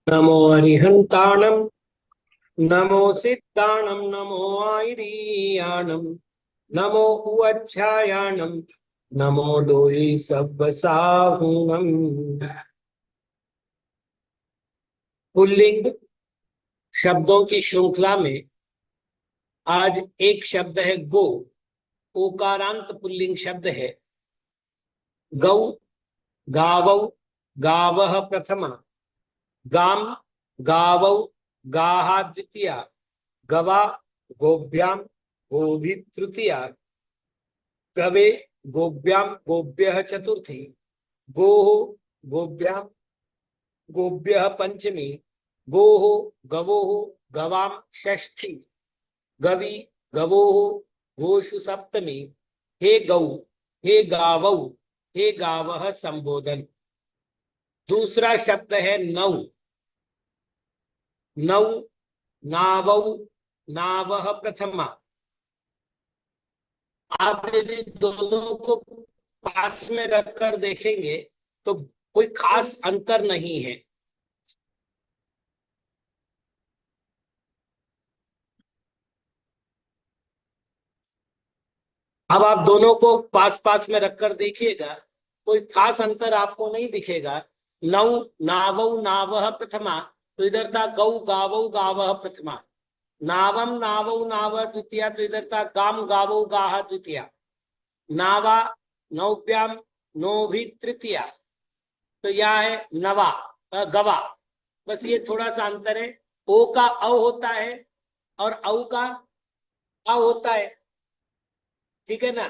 नमो अरिहंताणं नमो सिद्धाणं नमो आयरीयाणं नमो उवच्छायाणं नमो डोई सब साहुणं। पुल्लिंग शब्दों की श्रृंखला में आज एक शब्द है गो। ओकारांत पुल्लिंग शब्द है। गौ, गावौ, गावः प्रथमा, गाम, गावौ, गाः द्वितीया, गवा, गोभ्याम, गोभी तृतीया, गवे, गोभ्याम, गोभ्यः चतुर्थी, गोः, गोभ्याम, गोभ्यः पंचमी, गोः, गवोः, गवाम षष्ठी, गवी, गवोः, गोषु सप्तमी। हे गौ, हे गावौ, हे गावः संबोधन। दूसरा शब्द है नौ। नौ, नावौ, नावः प्रथमा। आप यदि दोनों को पास में रखकर देखेंगे तो कोई खास अंतर नहीं है। अब आप दोनों को पास पास में रखकर देखिएगा, कोई खास अंतर आपको नहीं दिखेगा। नौ, नावौ, नावः प्रथमा, तो इधर था गौ, गावौ, गावः प्रथमा। नावम, नावौ, नावः द्वितीया, तो इधर था गाम, गावौ, गाः द्वितीया। नावा, नौभ्याम, नौभि तृतीया, तो यह है नवा, गवा। बस ये थोड़ा सा अंतर है। ओ का औ होता है और औ का आ होता है। ठीक है ना।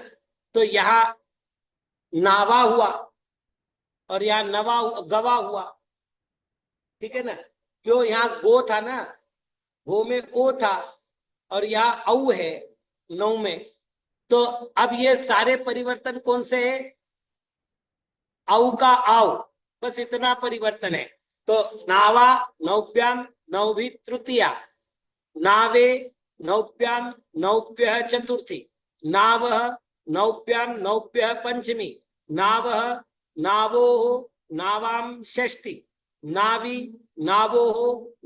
तो यहाँ नावा हुआ और यहाँ गवा हुआ। ठीक है ना। क्यों, यहाँ गो था ना, गो में ओ था और यहाँ औ है नौ में। तो अब ये सारे परिवर्तन कौन से है? औ का आओ, बस इतना परिवर्तन है। तो नावा, नौभ्याम, नौभि तृतीया, नावे, नौभ्याम, नौभ्यः चतुर्थी, नावः, नौभ्याम, नौभ्यः पंचमी, नावः, नावोः, नावाम षष्ठी, नावी, नावोः,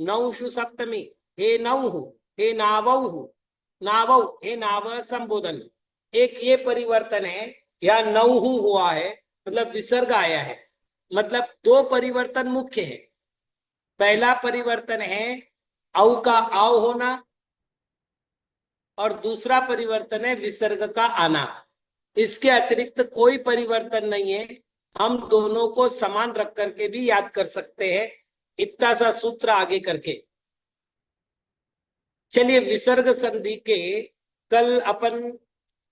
नौषु सप्तमी। हे नौः, हे नावौः, नावौ, हे नावः संबोधन। एक ये परिवर्तन है, या नौहु हुआ है, मतलब विसर्ग आया है। मतलब दो परिवर्तन मुख्य है। पहला परिवर्तन है औ का आओ होना और दूसरा परिवर्तन है विसर्ग का आना। इसके अतिरिक्त कोई परिवर्तन नहीं है। हम दोनों को समान रख करके भी याद कर सकते हैं, इतना सा सूत्र आगे करके। चलिए, विसर्ग संधि के कल अपन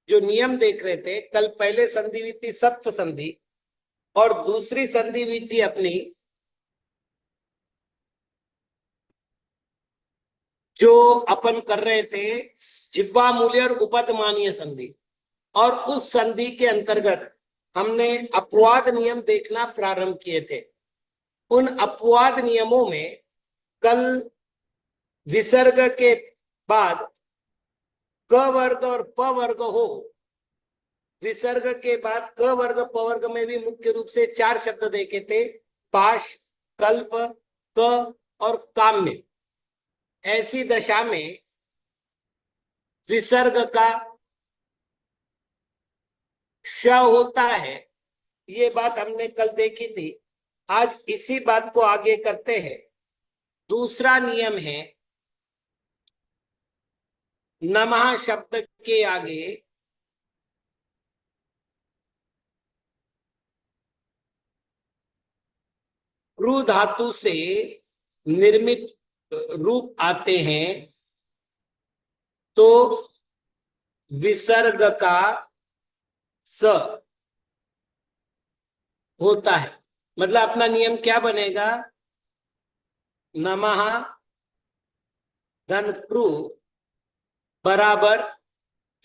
जो नियम देख रहे थे, कल पहले संधि हुई थी सत्व संधि और दूसरी संधि हुई थी अपनी जो अपन कर रहे थे जिह्वा मूल्य और उपदमानीय संधि। और उस संधि के अंतर्गत हमने अपवाद नियम देखना प्रारंभ किए थे। उन अपवाद नियमों में कल विसर्ग के बाद क वर्ग और प वर्ग हो, विसर्ग के बाद क वर्ग प वर्ग में भी मुख्य रूप से चार शब्द देखे थे, पाश, कल्प, क और काम्य। ऐसी दशा में विसर्ग का श होता है। ये बात हमने कल देखी थी। आज इसी बात को आगे करते हैं। दूसरा नियम है नमः शब्द के आगे क्रू धातु से निर्मित रूप आते हैं तो विसर्ग का स होता है। मतलब अपना नियम क्या बनेगा? नमः धन क्रू बराबर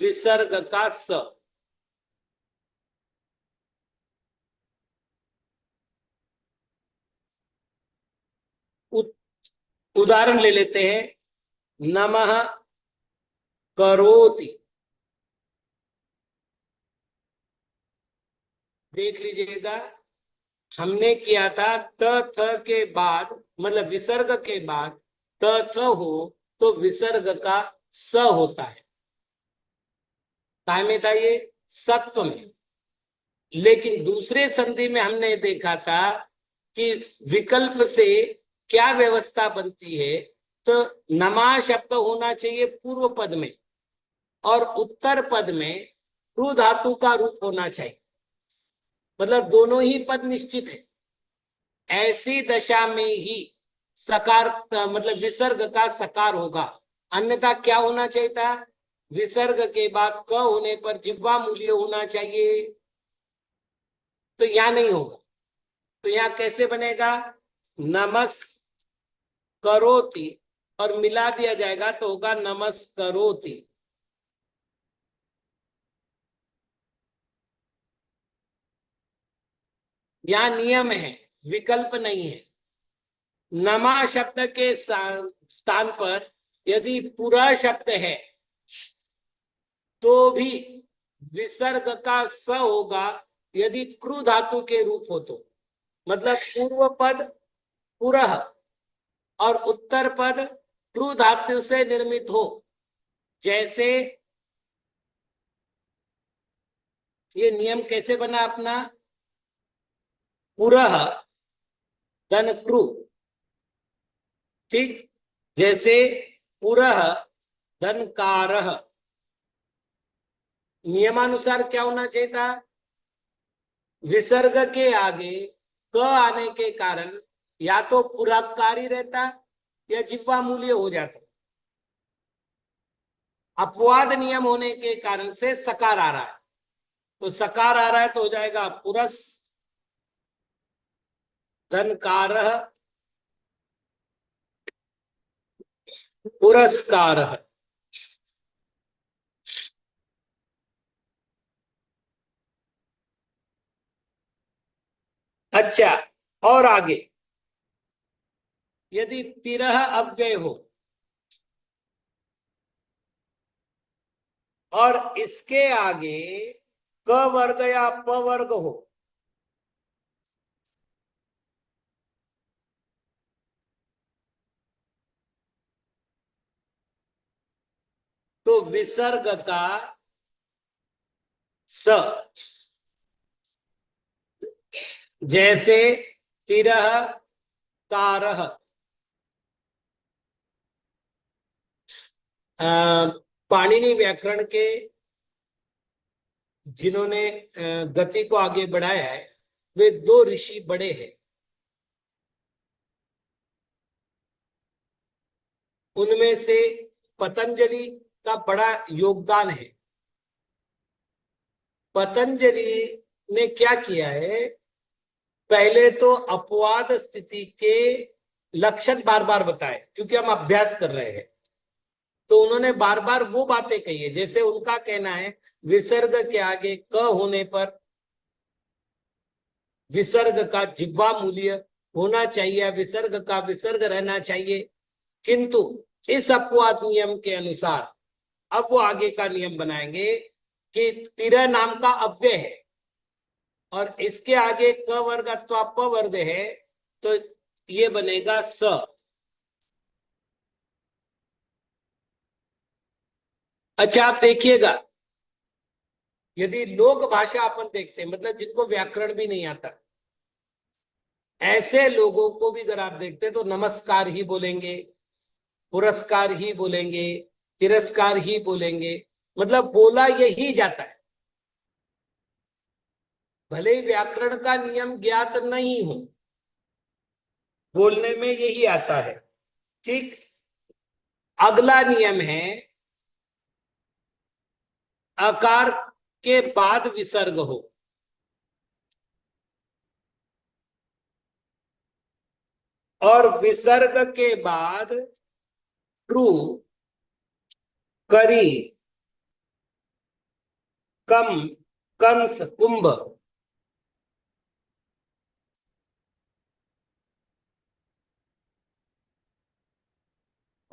विसर्ग का स। उदाहरण ले लेते हैं। नमः करोति, देख लीजिएगा। हमने किया था त थ के बाद, मतलब विसर्ग के बाद त थ हो तो विसर्ग का स होता है। काय में था ये? सत्व में। लेकिन दूसरे संधि में हमने देखा था कि विकल्प से क्या व्यवस्था बनती है, तो नमा शब्द होना चाहिए पूर्व पद में और उत्तर पद में क्रू धातु का रूप होना चाहिए, मतलब दोनों ही पद निश्चित है। ऐसी दशा में ही सकार मतलब विसर्ग का सकार होगा। अन्यथा क्या होना चाहिए था? विसर्ग के बाद क होने पर जिह्वा मूल्य होना चाहिए, तो यहां नहीं होगा। तो यहां कैसे बनेगा? नमस करोति, और मिला दिया जाएगा तो होगा नमस्करोति। यहां नियम है, विकल्प नहीं है। नमा शब्द के स्थान पर यदि पूरा शब्द है तो भी विसर्ग का स होगा, यदि क्रू धातु के रूप हो तो। मतलब पूर्व पद पुरः और उत्तर पद क्रू धातु से निर्मित हो। जैसे ये नियम कैसे बना अपना? पुरः धन क्रू, ठीक। जैसे पुरः धन कारः, नियमानुसार क्या होना चाहिए था? विसर्ग के आगे क आने के कारण या तो पुरस्कारी रहता या जिह्वा मूल्य हो जाता। अपवाद नियम होने के कारण से सकार आ रहा है, तो सकार आ रहा है तो हो जाएगा पुरस धनकारः पुरस्कारः। अच्छा, और आगे यदि तिरह अव्यय हो और इसके आगे क वर्ग या प वर्ग हो, तो विसर्ग का स। जैसे तिरह कारह, पाणिनि व्याकरण के जिन्होंने गति को आगे बढ़ाया है वे दो ऋषि बड़े हैं। उनमें से पतंजलि का बड़ा योगदान है। पतंजलि ने क्या किया है? पहले तो अपवाद स्थिति के लक्षण बार बार बताए, क्योंकि हम अभ्यास कर रहे हैं। तो उन्होंने बार बार वो बातें कही है, जैसे उनका कहना है विसर्ग के आगे क होने पर विसर्ग का जिह्वा मूल्य होना चाहिए, विसर्ग का विसर्ग रहना चाहिए। किंतु इस अपवाद नियम के अनुसार अब वो आगे का नियम बनाएंगे कि तिरह नाम का अव्यय है और इसके आगे क वर्ग अथवा प वर्ग है, तो ये बनेगा स। अच्छा, आप देखिएगा, यदि लोक भाषा अपन देखते हैं, मतलब जिनको व्याकरण भी नहीं आता, ऐसे लोगों को भी अगर आप देखते हैं तो नमस्कार ही बोलेंगे, पुरस्कार ही बोलेंगे, तिरस्कार ही बोलेंगे, मतलब बोला यही जाता है। भले ही व्याकरण का नियम ज्ञात नहीं हो, बोलने में यही आता है, ठीक। अगला नियम है अकार के बाद विसर्ग हो, और विसर्ग के बाद ट्रू, करी, कम, कंस, कुंभ,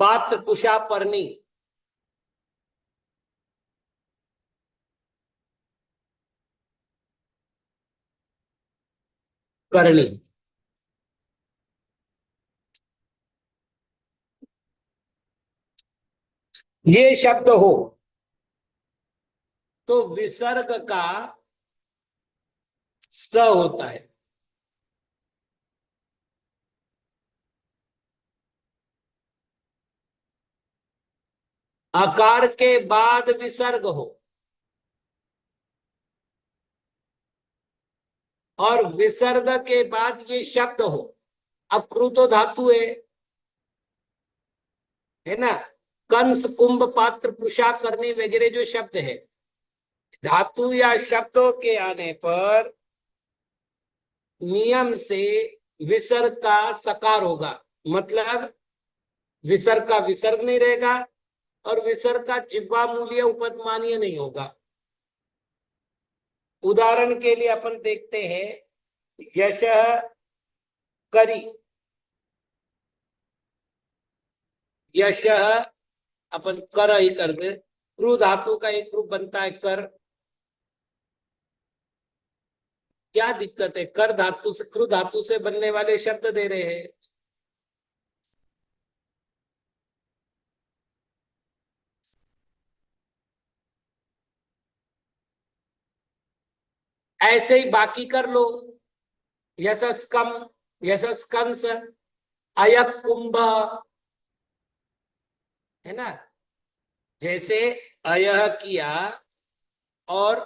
पात्र, कुशा, परनी, करणी। ये शब्द हो तो विसर्ग का स होता है। आकार के बाद विसर्ग हो और विसर्ग के बाद ये शब्द हो। अब क्रू तो धातु है ना। कंस कुंभ पात्र पुषा करनी वगैरह जो शब्द है, धातु या शब्दों के आने पर नियम से विसर्ग का सकार होगा। मतलब विसर्ग का विसर्ग नहीं रहेगा और विसर्ग का जिह्वा मूल्य उपदमानीय नहीं होगा। उदाहरण के लिए अपन देखते हैं, यशः करी, यशः अपन कर ही कर दे, क्रू धातु का एक रूप बनता है कर। क्या दिक्कत है, कर धातु से क्रू धातु से बनने वाले शब्द दे रहे हैं। ऐसे ही बाकी कर लो, यशस्कम, यशस्कंस, अयक कुंभ, है ना। जैसे अयह किया और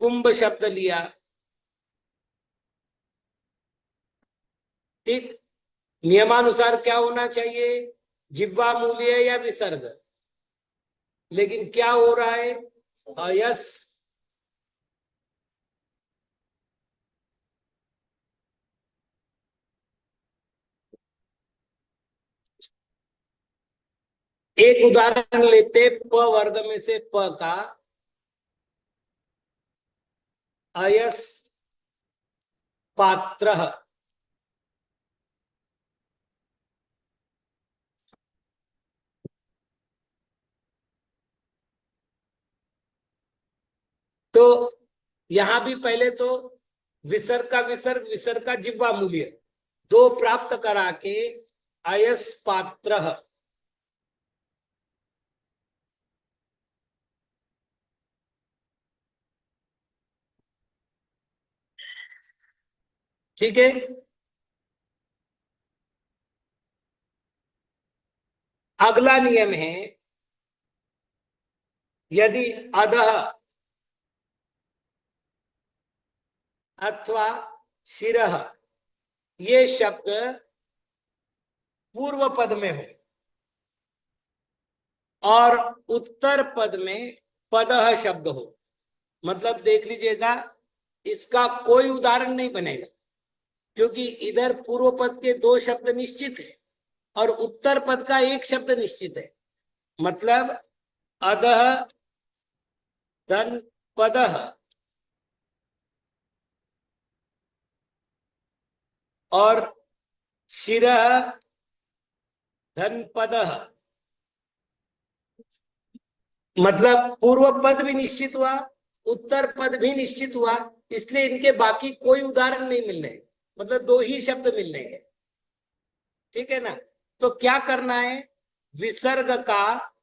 कुंभ शब्द लिया, ठीक। नियमानुसार क्या होना चाहिए, जिह्वा मूल्य या विसर्ग, लेकिन क्या हो रहा है, अयस। एक उदाहरण लेते, प वर्ग में से प का, अयस पात्र। तो यहां भी पहले तो विसर्ग का विसर्ग, विसर्ग का जिह्वा मूल्य दो प्राप्त करा के अयस पात्र, ठीक है। अगला नियम है, यदि अधः अथवा शिरः ये शब्द पूर्व पद में हो और उत्तर पद में पदः शब्द हो, मतलब देख लीजिएगा, इसका कोई उदाहरण नहीं बनेगा, क्योंकि इधर पूर्व पद के दो शब्द निश्चित है और उत्तर पद का एक शब्द निश्चित है। मतलब अधः धन पदः और शिरः धन पदः, मतलब पूर्व पद भी निश्चित हुआ, उत्तर पद भी निश्चित हुआ, इसलिए इनके बाकी कोई उदाहरण नहीं मिल रहे, मतलब दो ही शब्द मिल रहे हैं, ठीक है ना। तो क्या करना है, विसर्ग का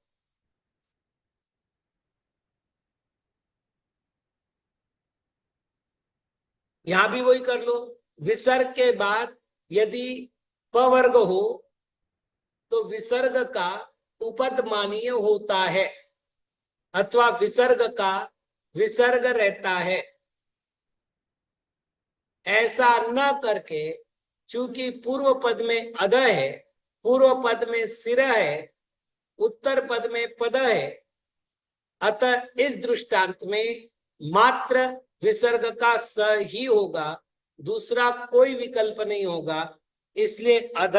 यहां भी वही कर लो, विसर्ग के बाद यदि पवर्ग हो तो विसर्ग का उपदमानीय होता है अथवा विसर्ग का विसर्ग रहता है। ऐसा न करके, चूंकि पूर्व पद में अध है, पूर्व पद में सिर है, उत्तर पद में पद है, अतः इस दृष्टांत में मात्र विसर्ग का स ही होगा, दूसरा कोई विकल्प नहीं होगा, इसलिए अध।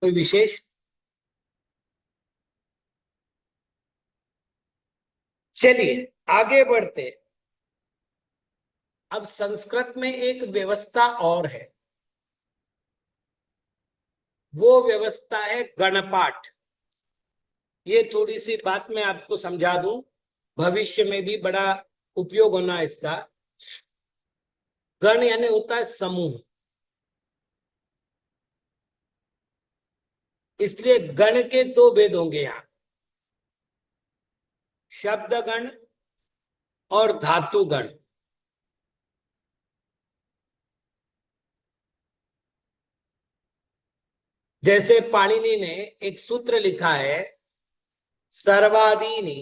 कोई विशेष? चलिए आगे बढ़ते। अब संस्कृत में एक व्यवस्था और है, वो व्यवस्था है गणपाठ। ये थोड़ी सी बात मैं आपको समझा दूं, भविष्य में भी बड़ा उपयोग होना इसका। गण यानी होता है समूह, इसलिए गण के दो भेद होंगे यहां, शब्द गण और धातु गण। जैसे पाणिनि ने एक सूत्र लिखा है, सर्वादीनि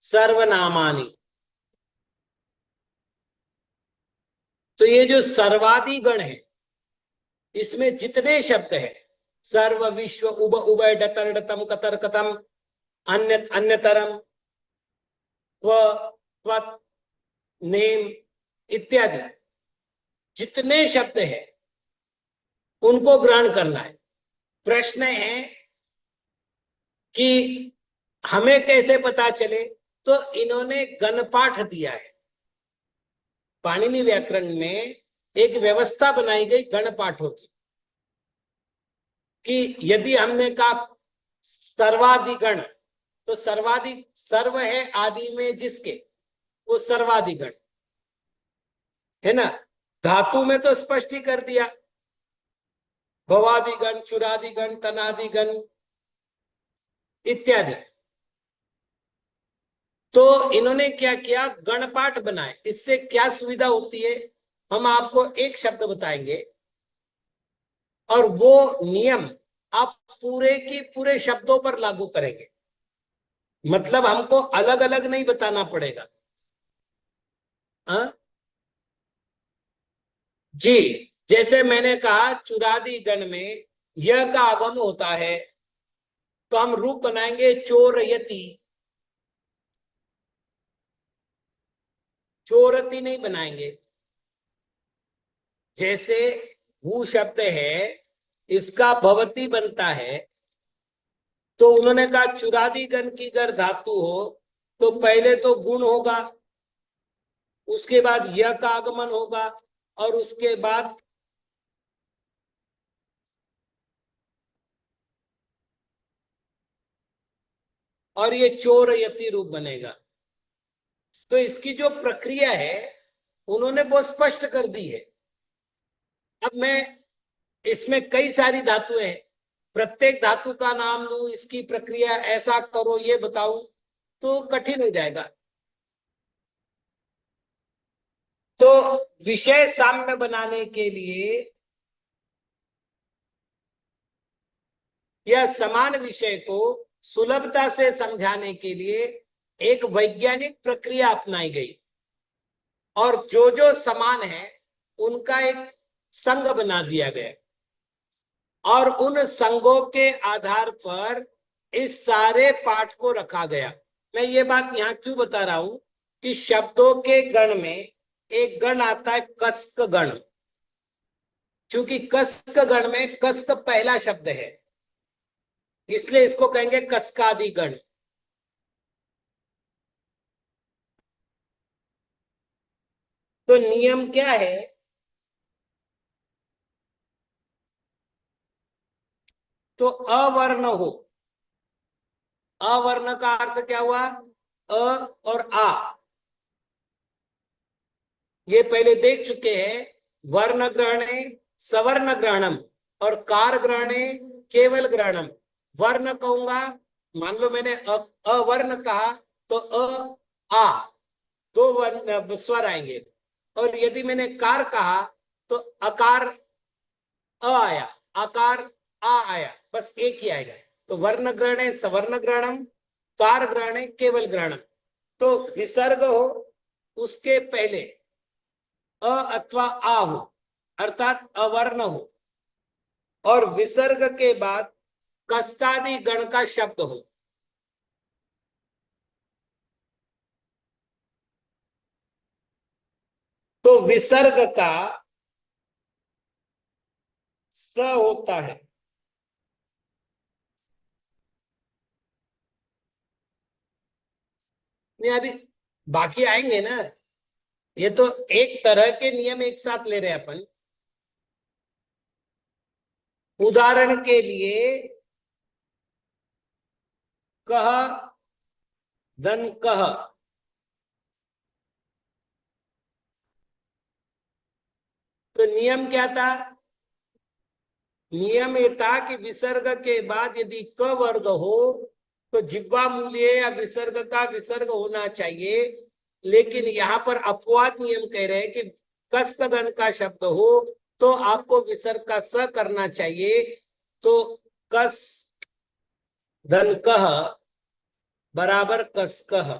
सर्वनामानि। तो ये जो सर्वादि गण है, इसमें जितने शब्द है, सर्व विश्व उब उभय डतर डतम कतर कतम अन्य अन्यतरम त्व त्वत् नेम इत्यादि जितने शब्द है उनको ग्रहण करना है। प्रश्न है कि हमें कैसे पता चले, तो इन्होंने गणपाठ दिया है। पाणिनि व्याकरण में एक व्यवस्था बनाई गई गणपाठों की, कि यदि हमने कहा सर्वाधिगण, तो सर्वाधिक सर्व है आदि में जिसके, वो सर्वाधिगण है ना। धातु में तो स्पष्ट ही कर दिया, भवादिगण चुरादिगण तनादिगण इत्यादि। तो इन्होंने क्या किया, गणपाठ बनाए। इससे क्या सुविधा होती है, हम आपको एक शब्द बताएंगे और वो नियम आप पूरे की पूरे शब्दों पर लागू करेंगे। मतलब हमको अलग अलग नहीं बताना पड़ेगा। हाँ जी, जैसे मैंने कहा चुरादी गण में यह का आगम होता है, तो हम रूप बनाएंगे चोरयति, चोरती नहीं बनाएंगे। जैसे भू शब्द है, इसका भवती बनता है, तो उन्होंने कहा चुरादी गण की अगर धातु हो तो पहले तो गुण होगा, उसके बाद य का आगमन होगा, और उसके बाद और ये चोर यति रूप बनेगा। तो इसकी जो प्रक्रिया है उन्होंने बहुत स्पष्ट कर दी है। अब मैं इसमें कई सारी धातुएं हैं, प्रत्येक धातु का नाम लूं, इसकी प्रक्रिया ऐसा करो ये बताऊं, तो कठिन हो जाएगा। तो विषय साम्य बनाने के लिए या समान विषय को सुलभता से समझाने के लिए एक वैज्ञानिक प्रक्रिया अपनाई गई, और जो जो समान है उनका एक संघ बना दिया गया, और उन संघों के आधार पर इस सारे पाठ को रखा गया। मैं ये बात यहां क्यों बता रहा हूं कि शब्दों के गण में एक गण आता है कस्क गण, क्योंकि कस्क गण में कस्क पहला शब्द है, इसलिए इसको कहेंगे कस्कादि गण। तो नियम क्या है, तो अवर्ण हो, अवर्ण का अर्थ क्या हुआ, अ और आ, ये पहले देख चुके हैं। वर्ण ग्रहणे सवर्ण ग्रहणम और कार ग्रहणे केवल ग्रहणम। वर्ण कहूंगा, मान लो मैंने अवर्ण कहा, तो आ दो वर्ण स्वर आएंगे, और यदि मैंने कार कहा तो अकार अ आया, आकार आ आया, बस एक ही आएगा। तो वर्ण ग्रहण है सवर्ण ग्रहणम, कार ग्रहण है केवल ग्रहणम। तो विसर्ग हो उसके पहले अ अथवा आ हो, अर्थात अवर्ण हो, और विसर्ग के बाद कस्तादि गण का शब्द हो, तो विसर्ग का स होता है। नहीं अभी बाकी आएंगे ना, ये तो एक तरह के नियम एक साथ ले रहे हैं अपन। उदाहरण के लिए कह धन कह, तो नियम क्या था? नियम ये था कि विसर्ग के बाद यदि क वर्ग हो तो जिह्वा मूल्य या विसर्ग का विसर्ग होना चाहिए। लेकिन यहाँ पर अपवाद नियम कह रहे हैं कि कस कदन का शब्द हो तो आपको विसर्ग का स करना चाहिए। तो कस धन कह बराबर कस कह।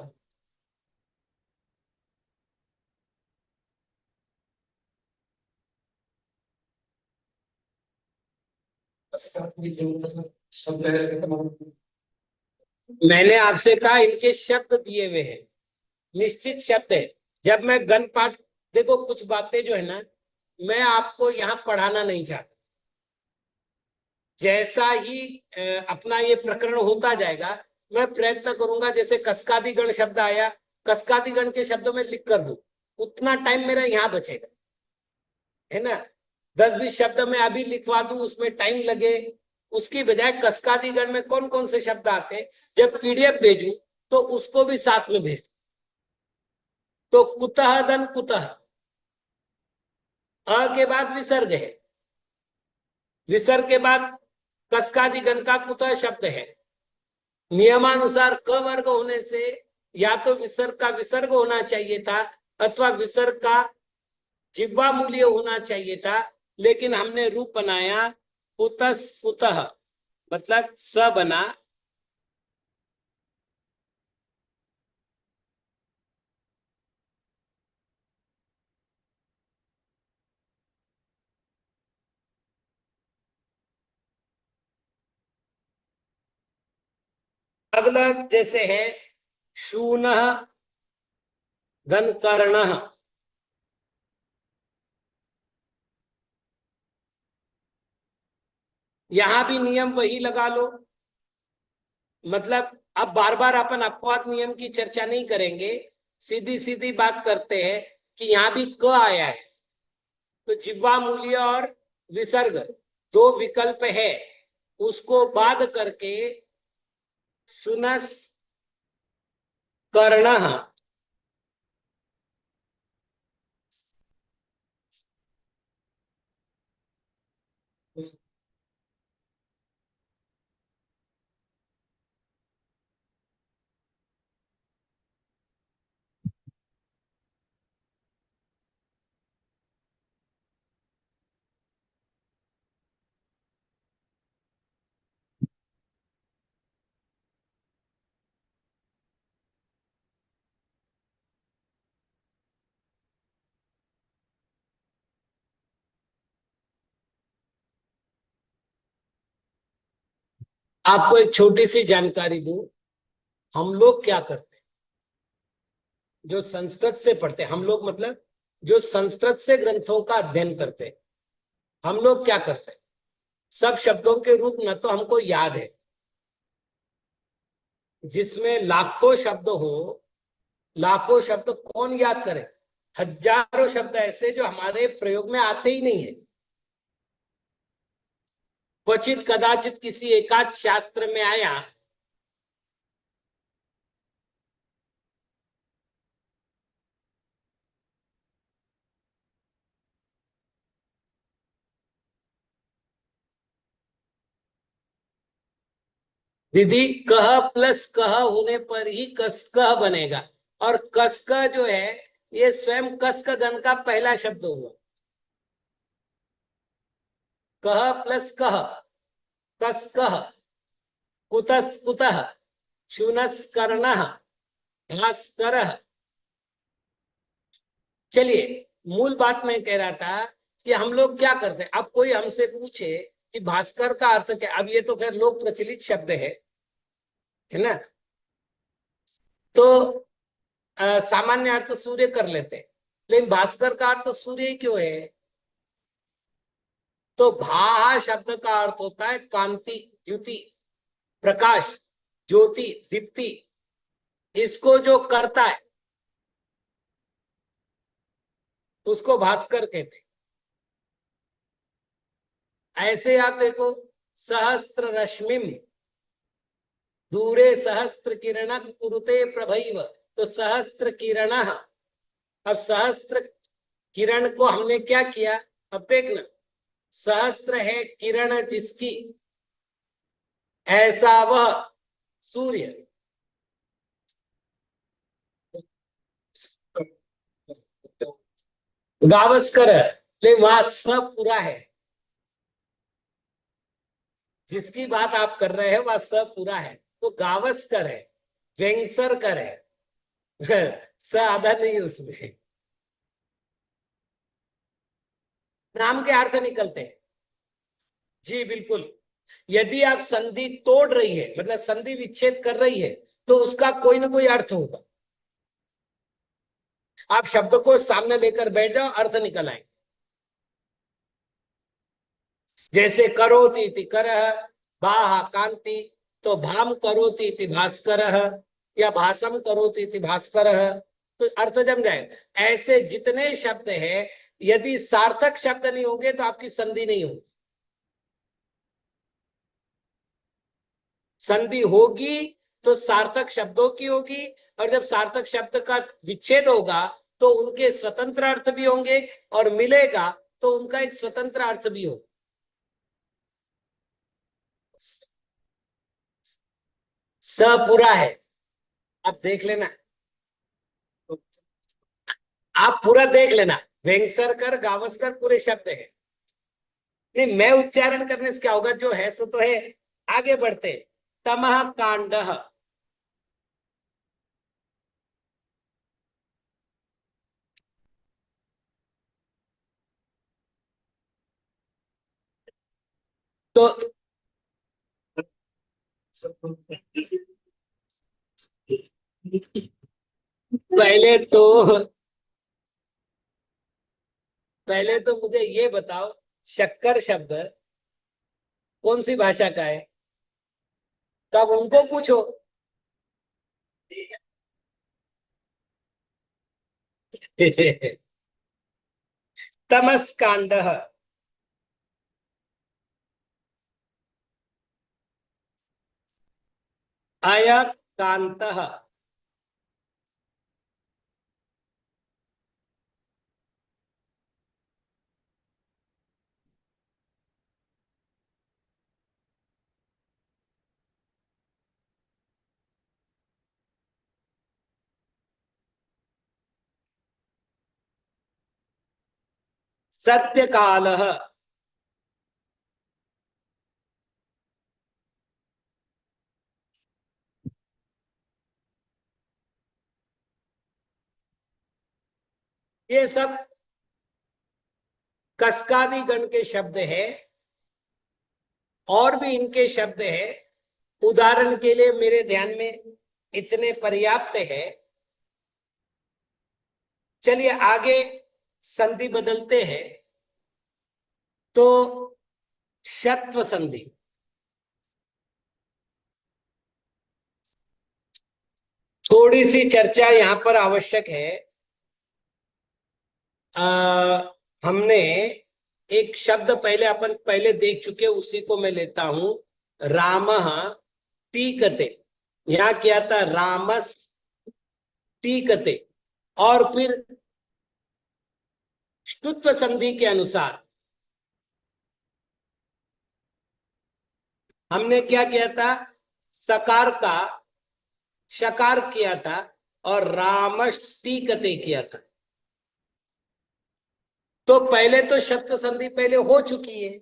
मैंने आपसे कहा इनके शब्द दिए हुए हैं, निश्चित शब्द है। जब मैं गण पाठ, देखो कुछ बातें जो है ना, मैं आपको यहाँ पढ़ाना नहीं चाहता। जैसा ही अपना ये प्रकरण होता जाएगा, मैं प्रयत्न करूंगा जैसे कस्कादिगण शब्द आया, कस्कादिगण के शब्दों में लिख कर दूं, उतना टाइम मेरा यहाँ बचेगा, है ना। 10-20 शब्द मैं अभी लिखवा दूं, उसमें टाइम लगे, उसकी बजाय कस्कादिगण में कौन कौन से शब्द आते हैं, जब पीडीएफ भेजूं तो उसको भी साथ में भेज। तो कुतः धन कुतः, अ के बाद विसर्ग है, विसर्ग के बाद कस्कादिगण का कुतः शब्द है। नियमानुसार क वर्ग होने से या तो विसर्ग का विसर्ग होना चाहिए था अथवा विसर्ग का जिह्वा मूल्य होना चाहिए था। लेकिन हमने रूप बनाया कुतस कुतः, मतलब स बना। अगला जैसे है शून धन कर्ण, यहां भी नियम वही लगा लो। मतलब अब बार बार अपन अपवाद नियम की चर्चा नहीं करेंगे, सीधी सीधी बात करते हैं कि यहाँ भी क आया है तो जिह्वा मूल्य और विसर्ग दो विकल्प है, उसको बाद करके सुनस कर्ण। आपको एक छोटी सी जानकारी दूं, हम लोग क्या करते हैं, जो संस्कृत से पढ़ते हैं, हम लोग मतलब जो संस्कृत से ग्रंथों का अध्ययन करते हैं, हम लोग क्या करते हैं, सब शब्दों के रूप न तो हमको याद है, जिसमें लाखों शब्द हो, लाखों शब्द कौन याद करे। हजारों शब्द ऐसे जो हमारे प्रयोग में आते ही नहीं है, क्वचित कदाचित किसी एकाध शास्त्र में आया। दीदी कह प्लस कह होने पर ही कसकह बनेगा, और कसकह जो है ये स्वयं कसक गण का पहला शब्द हुआ। कह प्लस कह, कसकह, कुतस कुतः, शूनस कर्ण, भास्कर। चलिए, मूल बात मैं कह रहा था कि हम लोग क्या करते हैं। अब कोई हमसे पूछे कि भास्कर का अर्थ क्या, अब ये तो खैर लोक प्रचलित शब्द है ना, तो सामान्य अर्थ सूर्य कर लेते हैं, लेकिन भास्कर का अर्थ सूर्य ही क्यों है? तो भा शब्द का अर्थ होता है कांति, द्युति, प्रकाश, ज्योति, दीप्ति। इसको जो करता है उसको भास्कर कहते हैं। ऐसे आप देखो, सहस्त्र रश्मिम दूरे सहस्त्र किरण कुरुते प्रभैव, तो सहस्त्र किरण। अब सहस्त्र किरण को हमने क्या किया, अब देखना, सहस्त्र है किरण जिसकी, ऐसा वह सूर्य। गावस्कर है, लेकिन वहां सब पूरा है, जिसकी बात आप कर रहे हैं वह सब पूरा है, तो गावस्कर है, वेंगसरकर है। स आधा नहीं है उसमें, नाम के अर्थ निकलते हैं। जी बिल्कुल। यदि आप संधि तोड़ रही है, मतलब संधि विच्छेद कर रही है, तो उसका कोई ना कोई अर्थ होगा। आप शब्द को सामने लेकर बैठ जाओ, अर्थ निकल आए। जैसे करोति इति करह, बाह कांति, तो भाम करोति इति भास्करः, या भासम करोति इति भास्करः, तो अर्थ जम जाए। ऐसे जितने शब्द है, यदि सार्थक शब्द नहीं होंगे तो आपकी संधि नहीं होगी। संधि होगी तो सार्थक शब्दों की होगी, और जब सार्थक शब्द का विच्छेद होगा तो उनके स्वतंत्र अर्थ भी होंगे, और मिलेगा तो उनका एक स्वतंत्र अर्थ भी होगा। स पूरा है, आप देख लेना, आप पूरा देख लेना, वेंगसरकर गावस्कर पूरे शब्द है। नहीं, मैं उच्चारण करने से क्या होगा, जो है सो तो है। आगे बढ़ते, तमह कांड। तो पहले तो पहले तो मुझे ये बताओ, शक्कर शब्द कौन सी भाषा का है, तो आप उनको पूछो। तमस्कांड। अयकांत। सत्य काल। ये सब कस्कादी गण के शब्द है, और भी इनके शब्द है। उदाहरण के लिए मेरे ध्यान में इतने पर्याप्त है। चलिए आगे संधि बदलते हैं, तो शत्व संधि। थोड़ी सी चर्चा यहां पर आवश्यक है। हमने एक शब्द पहले अपन पहले देख चुके, उसी को मैं लेता हूं, रामः टीकते। यहां क्या था, रामस टीकते, और फिर ष्टुत्व संधि के अनुसार हमने क्या किया था, सकार का शकार किया था, और रामष्टीकते किया था। तो पहले तो शब्द संधि पहले हो चुकी है।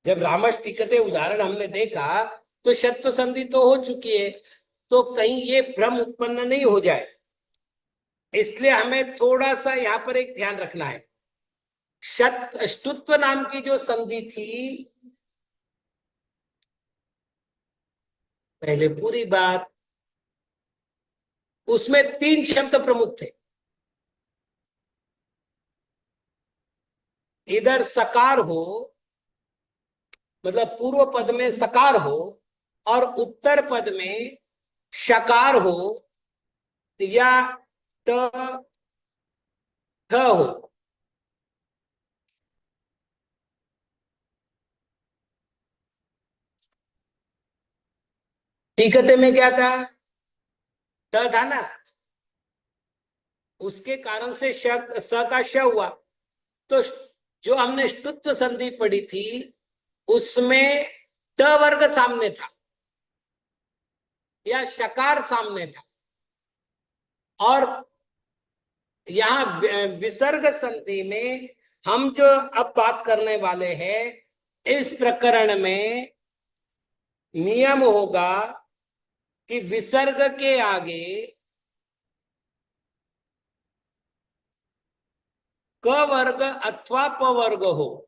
जब रामष्टीकते उदाहरण हमने देखा, तो शब्द संधि तो हो चुकी है, तो कहीं ये भ्रम उत्पन्न नहीं हो जाए, इसलिए हमें थोड़ा सा यहाँ पर एक ध्यान रखना है। शत ष्टुत्व नाम की जो संधि थी, पहले पूरी बात, उसमें तीन शब्द प्रमुख थे। इधर सकार हो, मतलब पूर्व पद में सकार हो, और उत्तर पद में शकार हो या ट ठ हो, टीकते में क्या था, ट था ना, उसके कारण से श स का श हुआ। तो जो हमने ष्टुत्व संधि पढ़ी थी उसमें ट वर्ग सामने था या शकार सामने था, और यहाँ विसर्ग संधि में हम जो अब बात करने वाले हैं, इस प्रकरण में नियम होगा कि विसर्ग के आगे क वर्ग अथवा प वर्ग हो।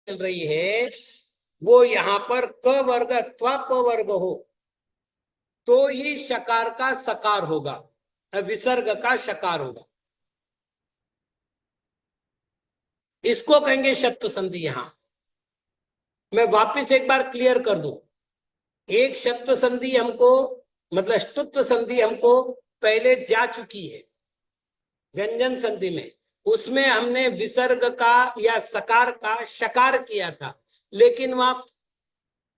चल रही है वो यहां पर क वर्ग अथवा प वर्ग हो तो ही शकार का सकार होगा, विसर्ग का शकार होगा। इसको कहेंगे शब्द संधि। यहां मैं वापिस एक बार क्लियर कर दूं, एक शब्द संधि हमको मतलब स्तुत्व संधि हमको पहले जा चुकी है व्यंजन संधि में, उसमें हमने विसर्ग का या सकार का शकार किया था, लेकिन वहां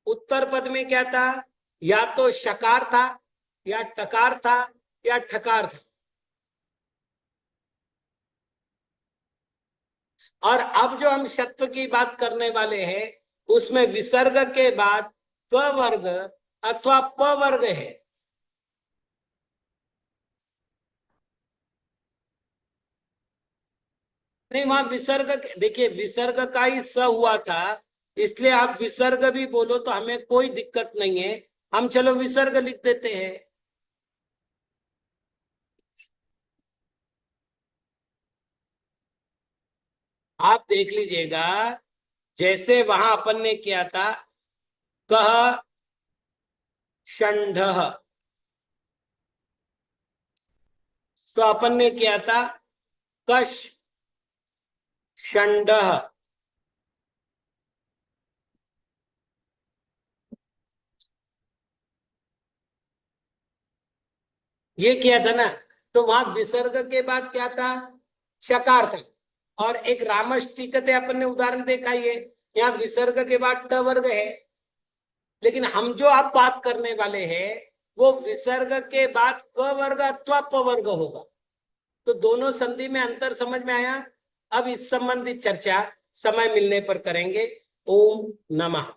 उत्तर पद में क्या था, या तो शकार था या टकार था या ठकार था। और अब जो हम शत्व की बात करने वाले हैं उसमें विसर्ग के बाद क वर्ग अथवा प वर्ग है। नहीं, वहां विसर्ग, देखिए विसर्ग का ही स हुआ था, इसलिए आप विसर्ग भी बोलो तो हमें कोई दिक्कत नहीं है, हम चलो विसर्ग लिख देते हैं। आप देख लीजिएगा, जैसे वहां अपन ने किया था कह षंढ, तो अपन ने किया था कश षंड, ये किया था ना। तो वहां विसर्ग के बाद क्या था, शकार था। और एक रामष्टिकते अपन ने उदाहरण देखा, ये यहाँ विसर्ग के बाद ट वर्ग है, लेकिन हम जो आप बात करने वाले हैं वो विसर्ग के बाद क वर्ग अथवा प वर्ग होगा। तो दोनों संधि में अंतर समझ में आया। अब इस संबंधित चर्चा समय मिलने पर करेंगे। ओम नमः।